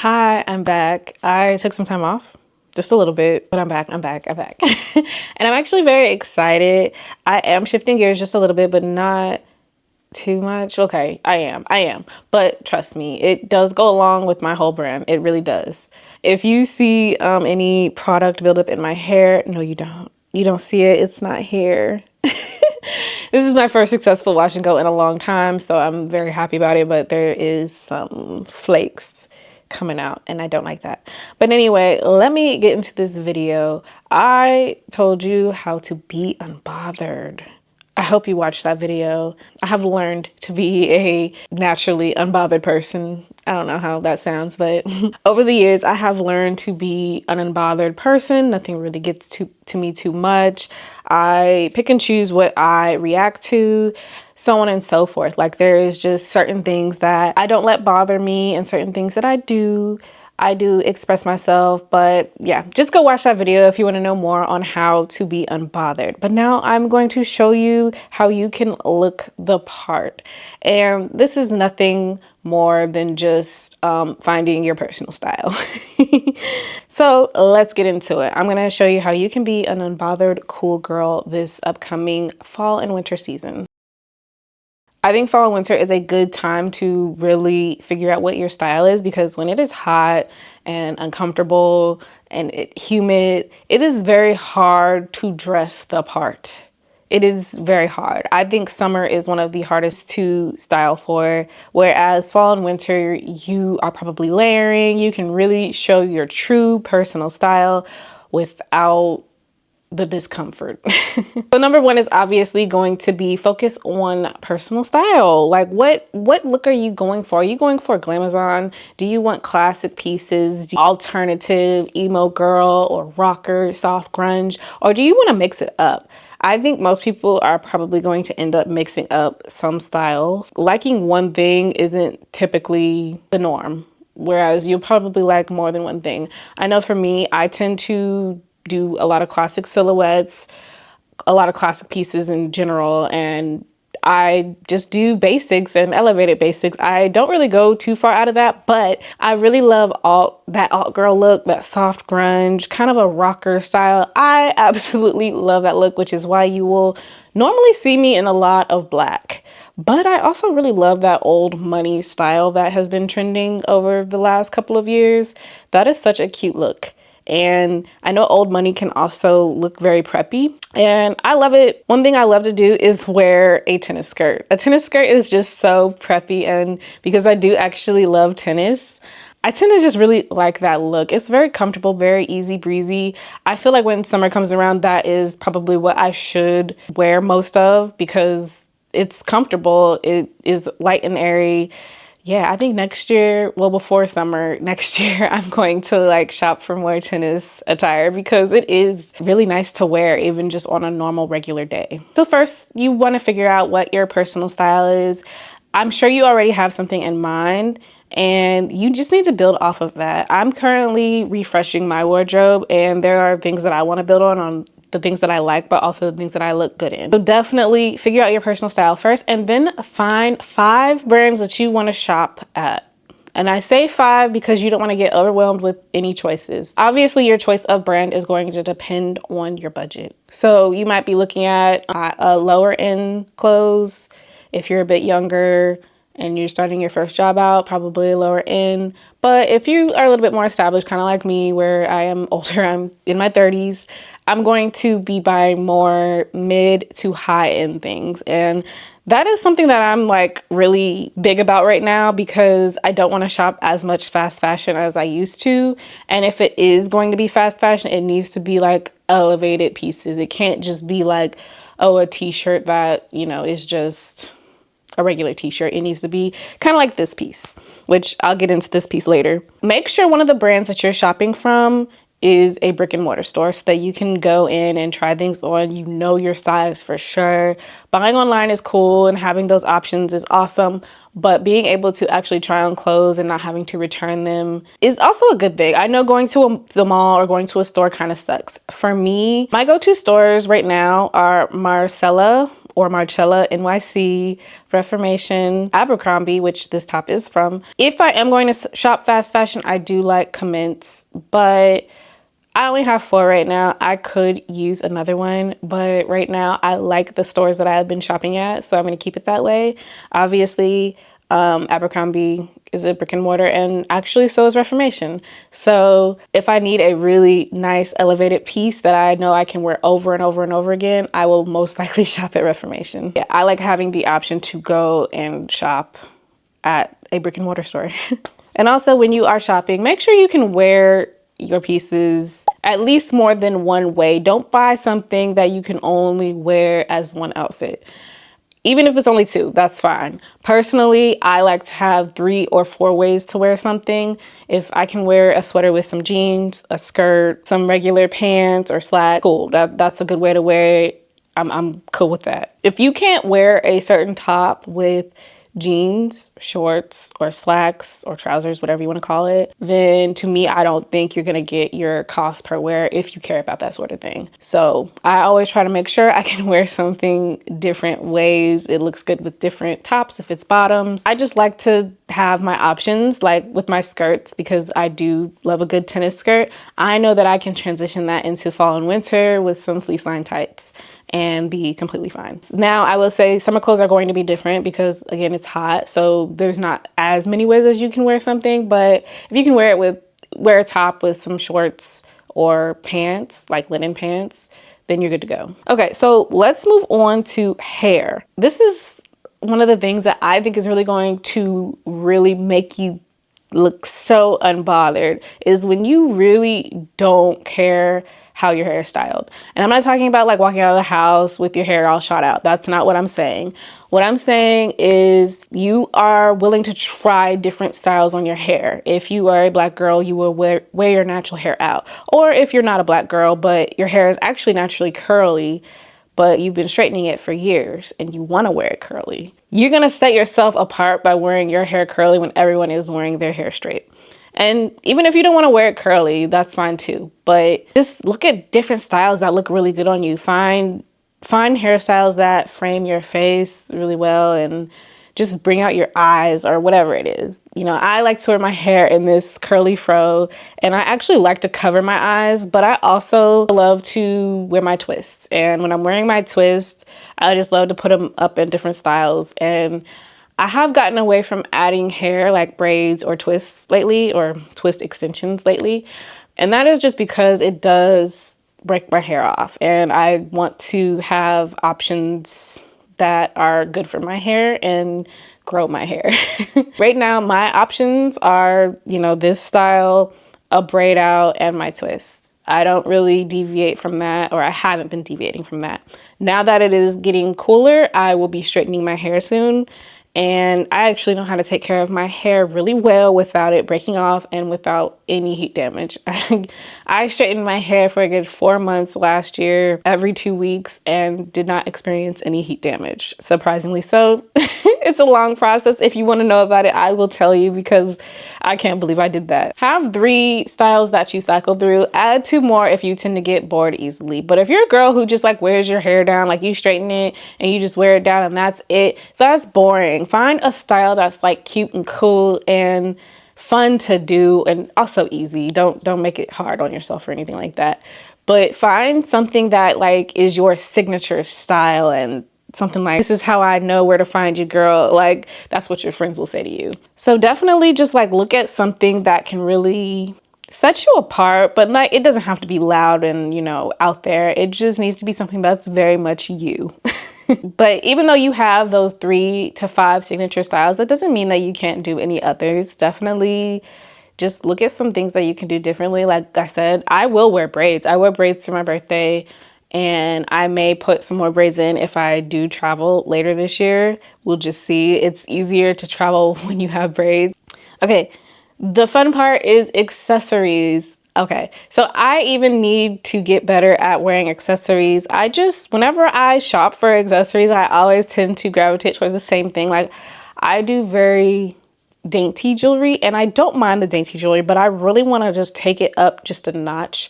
Hi, I'm back. I took some time off, just a little bit, but I'm back, I'm back, I'm back. And I'm actually very excited. I am shifting gears just a little bit, but not too much. Okay, I am. But trust me, it does go along with my whole brand. It really does. If you see any product buildup in my hair, no, you don't. You don't see it. It's not hair. This is my first successful wash and go in a long time, so I'm very happy about it, but there is some flakes coming out and I don't like that. But anyway, let me get into this video. I told you how to be unbothered. I hope you watched that video. I have learned to be a naturally unbothered person. I don't know how that sounds, but over the years, I have learned to be an unbothered person. Nothing really gets to me too much. I pick and choose what I react to, so on and so forth. Like there is just certain things that I don't let bother me and certain things that I do express myself. But yeah, just go watch that video if you want to know more on how to be unbothered. But now I'm going to show you how you can look the part. And this is nothing more than just finding your personal style. So let's get into it. I'm going to show you how you can be an unbothered cool girl this upcoming fall and winter season. I think fall and winter is a good time to really figure out what your style is, because when it is hot and uncomfortable and humid, it is very hard to dress the part. It is very hard. I think summer is one of the hardest to style for, whereas fall and winter, you are probably layering. You can really show your true personal style without the discomfort. So number one is obviously going to be focus on personal style. Like what look are you going for? Are you going for glamazon? Do you want classic pieces, alternative, emo girl, or rocker, soft grunge? Or do you want to mix it up? I think most people are probably going to end up mixing up some styles. Liking one thing isn't typically the norm, whereas you'll probably like more than one thing. I know for me, I tend to do a lot of classic silhouettes, a lot of classic pieces in general, and I just do basics and elevated basics. I don't really go too far out of that, but I really love that alt girl look, that soft grunge, kind of a rocker style. I absolutely love that look, which is why you will normally see me in a lot of black. But I also really love that old money style that has been trending over the last couple of years. That is such a cute look. And I know old money can also look very preppy, and I love it. One thing I love to do is wear a tennis skirt. A tennis skirt is just so preppy, and because I do actually love tennis, I tend to just really like that look. It's very comfortable, very easy breezy. I feel like when summer comes around, that is probably what I should wear most of, because it's comfortable. It is light and airy. Yeah, I think next year, well, before summer, next year, I'm going to like shop for more tennis attire, because it is really nice to wear even just on a normal regular day. So first, you want to figure out what your personal style is. I'm sure you already have something in mind, and you just need to build off of that. I'm currently refreshing my wardrobe, and there are things that I want to build on the things that I like, but also the things that I look good in. So definitely figure out your personal style first, and then find 5 brands that you want to shop at. And I say 5 because you don't want to get overwhelmed with any choices. Obviously, your choice of brand is going to depend on your budget. So you might be looking at lower end clothes. If you're a bit younger and you're starting your first job out, probably lower end. But if you are a little bit more established, kind of like me, where I am older, I'm in my 30s, I'm going to be buying more mid to high end things. And that is something that I'm like really big about right now, because I don't want to shop as much fast fashion as I used to. And if it is going to be fast fashion, it needs to be like elevated pieces. It can't just be like, oh, a t-shirt that, you know, is just a regular t-shirt. It needs to be kind of like this piece, which I'll get into this piece later. Make sure one of the brands that you're shopping from is a brick and mortar store, so that you can go in and try things on. You know your size for sure. Buying online is cool, and having those options is awesome, but being able to actually try on clothes and not having to return them is also a good thing. I know going to the mall or going to a store kind of sucks. For me, my go-to stores right now are Marcella or Marcella NYC, Reformation, Abercrombie, which this top is from. If I am going to shop fast fashion, I do like Commence, but I only have 4 right now. I could use another one, but right now I like the stores that I have been shopping at, so I'm going to keep it that way. Obviously, Abercrombie is a brick and mortar, and actually so is Reformation. So if I need a really nice elevated piece that I know I can wear over and over and over again, I will most likely shop at Reformation. Yeah, I like having the option to go and shop at a brick and mortar store. And also, when you are shopping, make sure you can wear your pieces at least more than one way. Don't buy something that you can only wear as one outfit. Even if it's only 2, that's fine. Personally, I like to have 3 or 4 ways to wear something. If I can wear a sweater with some jeans, a skirt, some regular pants or slack, cool. That's a good way to wear it. I'm cool with that. If you can't wear a certain top with jeans, shorts, or slacks, or trousers, whatever you want to call it, then to me, I don't think you're gonna get your cost per wear if you care about that sort of thing. So I always try to make sure I can wear something different ways. It looks good with different tops if it's bottoms. I just like to have my options, like with my skirts, because I do love a good tennis skirt. I know that I can transition that into fall and winter with some fleece line tights and be completely fine. Now, I will say summer clothes are going to be different because, again, it's hot. So there's not as many ways as you can wear something. But if you can wear a top with some shorts or pants, like linen pants, then you're good to go. Okay, so let's move on to hair. This is one of the things that I think is really going to really make you look so unbothered, is when you really don't care how your hair is styled. And I'm not talking about like walking out of the house with your hair all shot out. That's not what I'm saying. What I'm saying is you are willing to try different styles on your hair. If you are a black girl, you will wear your natural hair out. Or if you're not a black girl, but your hair is actually naturally curly, but you've been straightening it for years and you want to wear it curly, you're going to set yourself apart by wearing your hair curly when everyone is wearing their hair straight. And even if you don't want to wear it curly, that's fine too. But just look at different styles that look really good on you. Find hairstyles that frame your face really well and just bring out your eyes or whatever it is. You know, I like to wear my hair in this curly fro, and I actually like to cover my eyes, but I also love to wear my twists. And when I'm wearing my twists, I just love to put them up in different styles. And I have gotten away from adding hair like braids or twists lately, or twist extensions lately. And that is just because it does break my hair off. And I want to have options that are good for my hair and grow my hair. Right now, my options are, you know, this style, a braid out, and my twist. I don't really deviate from that, or I haven't been deviating from that. Now that it is getting cooler, I will be straightening my hair soon. And I actually know how to take care of my hair really well without it breaking off and without any heat damage. I straightened my hair for a good 4 months last year, every 2 weeks, and did not experience any heat damage. Surprisingly so. It's a long process. If you want to know about it, I will tell you, because I can't believe I did that. Have 3 styles that you cycle through. Add 2 more if you tend to get bored easily. But if you're a girl who just like wears your hair down, like you straighten it and you just wear it down and that's it, that's boring. Find a style that's like cute and cool and fun to do, and also easy. Don't make it hard on yourself or anything like that. But find something that like is your signature style, and something like, this is how I know where to find you, girl. Like, that's what your friends will say to you. So definitely just like look at something that can really set you apart, but like it doesn't have to be loud and, you know, out there. It just needs to be something that's very much you. But even though you have those 3 to 5 signature styles, that doesn't mean that you can't do any others. Definitely just look at some things that you can do differently. Like I said, I will wear braids. I wear braids for my birthday, and I may put some more braids in if I do travel later this year. We'll just see. It's easier to travel when you have braids. Okay, the fun part is accessories. Okay, so I even need to get better at wearing accessories. Whenever I shop for accessories, I always tend to gravitate towards the same thing. Like, I do very dainty jewelry, and I don't mind the dainty jewelry, but I really want to just take it up just a notch.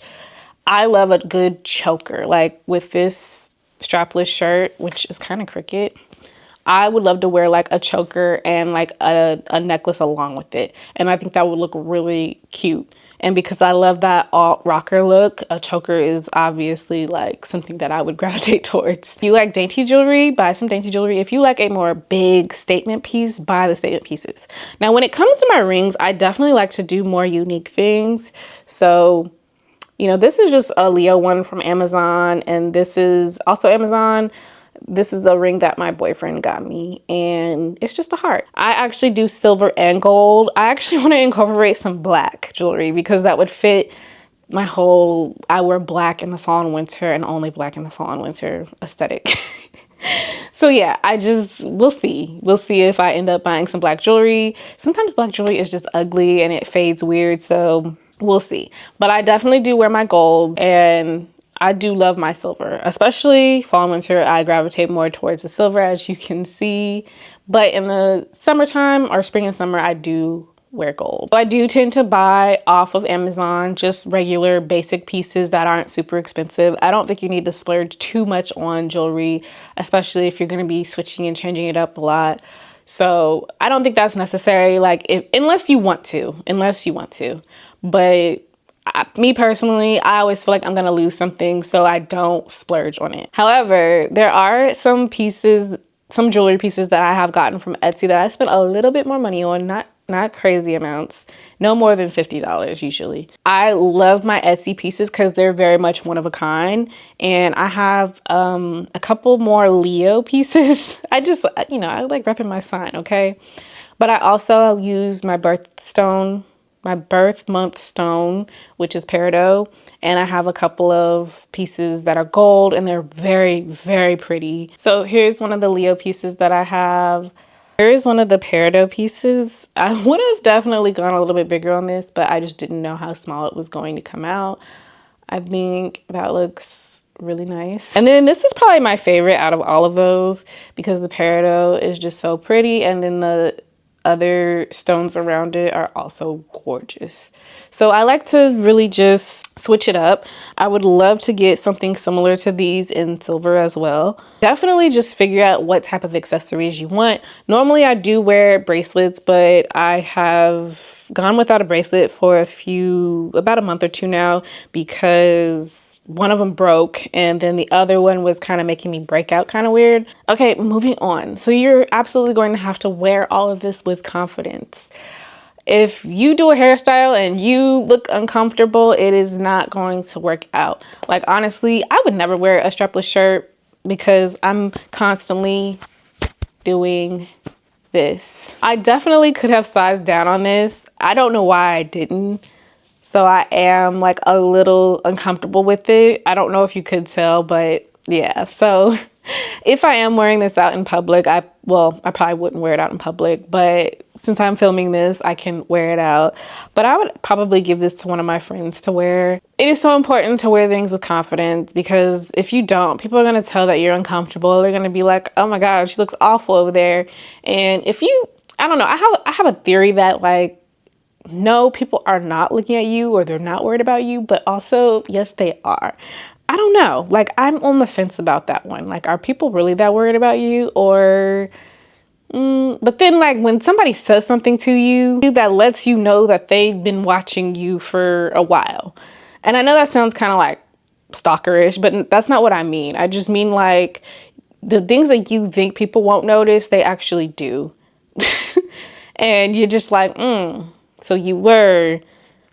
I love a good choker. Like with this strapless shirt, which is kind of cricket, I would love to wear like a choker and like a necklace along with it. And I think that would look really cute. And because I love that alt rocker look, a choker is obviously like something that I would gravitate towards. If you like dainty jewelry, buy some dainty jewelry. If you like a more big statement piece, buy the statement pieces. Now, when it comes to my rings, I definitely like to do more unique things. So, you know, this is just a Leo one from Amazon, and this is also Amazon. This is a ring that my boyfriend got me, and it's just a heart. I actually do silver and gold. I actually want to incorporate some black jewelry because that would fit my whole I wear black in the fall and winter and only black in the fall and winter aesthetic. So yeah, we'll see. We'll see if I end up buying some black jewelry. Sometimes black jewelry is just ugly and it fades weird, so we'll see. But I definitely do wear my gold, and I do love my silver, especially fall and winter. I gravitate more towards the silver, as you can see. But in the summertime or spring and summer, I do wear gold. So I do tend to buy off of Amazon, just regular basic pieces that aren't super expensive. I don't think you need to splurge too much on jewelry, especially if you're going to be switching and changing it up a lot. So I don't think that's necessary, like unless you want to. But me personally, I always feel like I'm gonna lose something, so I don't splurge on it. However, there are some jewelry pieces that I have gotten from Etsy that I spent a little bit more money on, not crazy amounts, no more than $50 usually. I love my Etsy pieces because they're very much one of a kind, and I have a couple more Leo pieces. I like repping my sign, okay? But I also use my birth month stone, which is peridot, and I have a couple of pieces that are gold, and they're very, very pretty. So here's one of the Leo pieces that I have. Here's one of the peridot pieces. I would have definitely gone a little bit bigger on this, but I just didn't know how small it was going to come out. I think that looks really nice. And then this is probably my favorite out of all of those because the peridot is just so pretty, and then the other stones around it are also gorgeous. So I like to really just switch it up. I would love to get something similar to these in silver as well. Definitely just figure out what type of accessories you want. Normally I do wear bracelets, but I have gone without a bracelet for about a month or two now because one of them broke and then the other one was kind of making me break out kind of weird. Okay, moving on. So you're absolutely going to have to wear all of this with confidence. If you do a hairstyle and you look uncomfortable, it is not going to work out. Like, honestly, I would never wear a strapless shirt because I'm constantly doing this. I definitely could have sized down on this. I don't know why I didn't. So I am like a little uncomfortable with it. I don't know if you could tell, but yeah. So if I am wearing this out in public, I probably wouldn't wear it out in public, but since I'm filming this, I can wear it out. But I would probably give this to one of my friends to wear. It is so important to wear things with confidence because if you don't, people are going to tell that you're uncomfortable. They're going to be like, oh my God, she looks awful over there. And I don't know, I have a theory that like, no, people are not looking at you or they're not worried about you, but also, yes, they are. I don't know. Like, I'm on the fence about that one. Like, are people really that worried about you? Or, but then like when somebody says something to you that lets you know that they've been watching you for a while. And I know that sounds kind of like stalkerish, but that's not what I mean. I just mean like the things that you think people won't notice, they actually do. And you're just like, so you were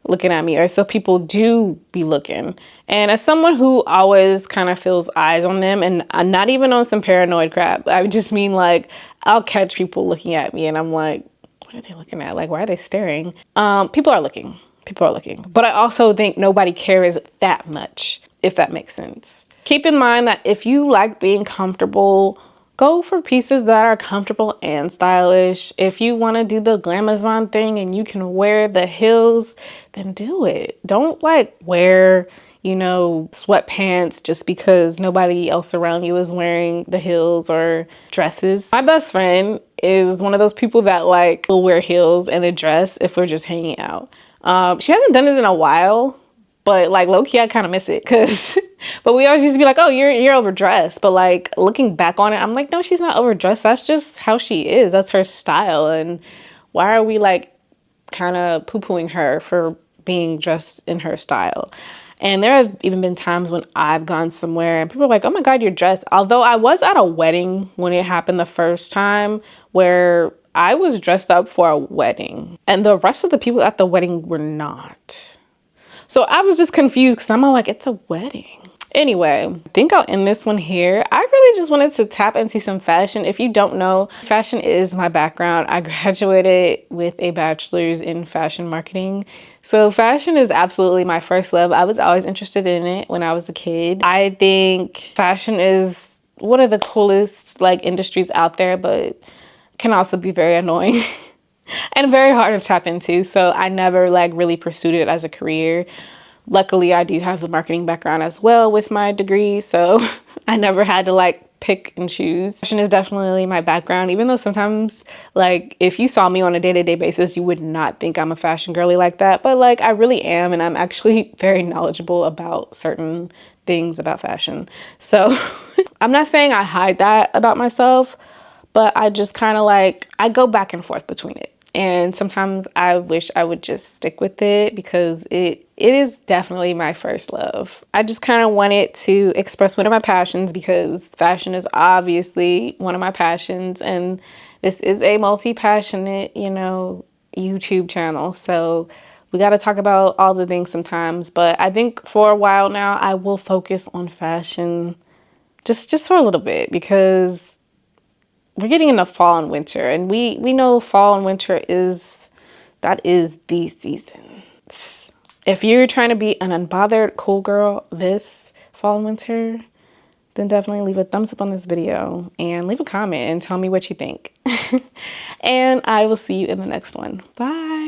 looking at me, or so people do be looking. And as someone who always kind of feels eyes on them, and I'm not even on some paranoid crap, I just mean like I'll catch people looking at me and I'm like, what are they looking at? Like, why are they staring? People are looking. But I also think nobody cares that much, if that makes sense. Keep in mind that if you like being comfortable, go for pieces that are comfortable and stylish. If you want to do the glamazon thing and you can wear the heels, then do it. Don't like wear, sweatpants just because nobody else around you is wearing the heels or dresses. My best friend is one of those people that like will wear heels and a dress if we're just hanging out. She hasn't done it in a while, but like low-key I kind of miss it because But we always used to be like, oh, you're overdressed. But like looking back on it, I'm like, no, she's not overdressed. That's just how she is. That's her style. And why are we like kind of poo-pooing her for being dressed in her style? And there have even been times when I've gone somewhere and people are like, oh my God, you're dressed. Although I was at a wedding when it happened the first time, where I was dressed up for a wedding and the rest of the people at the wedding were not. So I was just confused because I'm all like, it's a wedding. Anyway, I think I'll end this one here. I really just wanted to tap into some fashion. If you don't know, fashion is my background. I graduated with a bachelor's in fashion marketing. So fashion is absolutely my first love. I was always interested in it when I was a kid. I think fashion is one of the coolest like industries out there, but can also be very annoying and very hard to tap into. So I never like really pursued it as a career. Luckily, I do have a marketing background as well with my degree, so I never had to like pick and choose. Fashion is definitely my background, even though sometimes like if you saw me on a day-to-day basis, you would not think I'm a fashion girly like that, but like I really am, and I'm actually very knowledgeable about certain things about fashion. So I'm not saying I hide that about myself, but I just kind of like, I go back and forth between it. And sometimes I wish I would just stick with it because it is definitely my first love. I just kind of wanted to express one of my passions because fashion is obviously one of my passions. And this is a multi-passionate, you know, YouTube channel. So we got to talk about all the things sometimes. But I think for a while now, I will focus on fashion just for a little bit because we're getting into fall and winter, and we know fall and winter is the season. If you're trying to be an unbothered cool girl this fall and winter, then definitely leave a thumbs up on this video and leave a comment and tell me what you think. And I will see you in the next one. Bye.